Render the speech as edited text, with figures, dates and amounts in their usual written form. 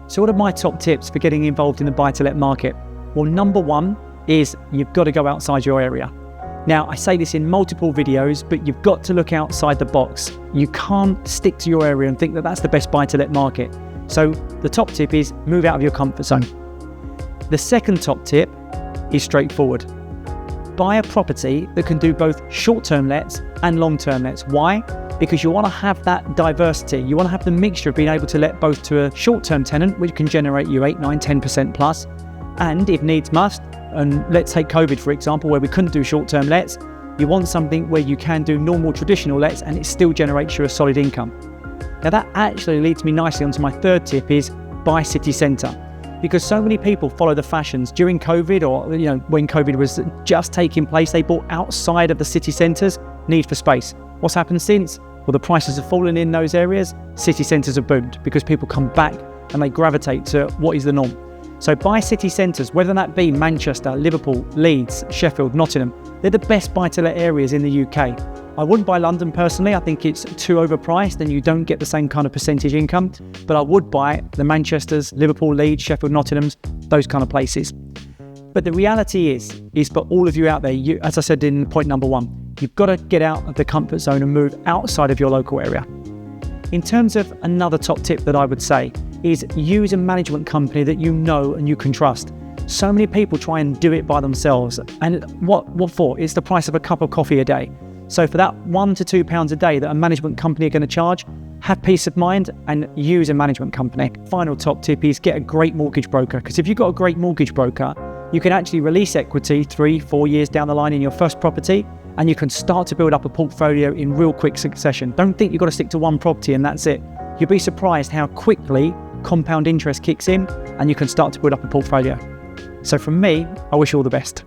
So what are my top tips for getting involved in the buy-to-let market? Well, number one is you've got to go outside your area. Now, I say this in multiple videos, but you've got to look outside the box. You can't stick to your area and think that that's the best buy-to-let market. So the top tip is move out of your comfort zone. The second top tip is straightforward. Buy a property that can do both short-term lets and long-term lets. Why? Because you want to have that diversity. You want to have the mixture of being able to let both to a short-term tenant, which can generate you 8, 9, 10% plus, and if needs must, and let's take COVID for example, where we couldn't do short-term lets, you want something where you can do normal traditional lets and it still generates you a solid income. Now that actually leads me nicely onto my third tip is buy city centre. Because so many people follow the fashions during COVID, or when COVID was just taking place, they bought outside of the city centres, need for space. What's happened since? Well, the prices have fallen in those areas, city centres have boomed because people come back and they gravitate to what is the norm. So buy city centres, whether that be Manchester, Liverpool, Leeds, Sheffield, Nottingham. They're the best buy-to-let areas in the UK. I wouldn't buy London personally. I think it's too overpriced and you don't get the same kind of percentage income. But I would buy the Manchesters, Liverpool, Leeds, Sheffield, Nottinghams, those kind of places. But the reality is for all of you out there, as I said in point number one, you've got to get out of the comfort zone and move outside of your local area. In terms of another top tip that I would say is use a management company that you know and you can trust. So many people try and do it by themselves. And what for? It's the price of a cup of coffee a day. So for that £1 to £2 a day that a management company are going to charge, have peace of mind and use a management company. Final top tip is get a great mortgage broker, because if you've got a great mortgage broker, you can actually release equity 3-4 years down the line in your first property, and you can start to build up a portfolio in real quick succession. Don't think you've got to stick to one property and that's it. You'll be surprised how quickly compound interest kicks in and you can start to build up a portfolio. So from me, I wish you all the best.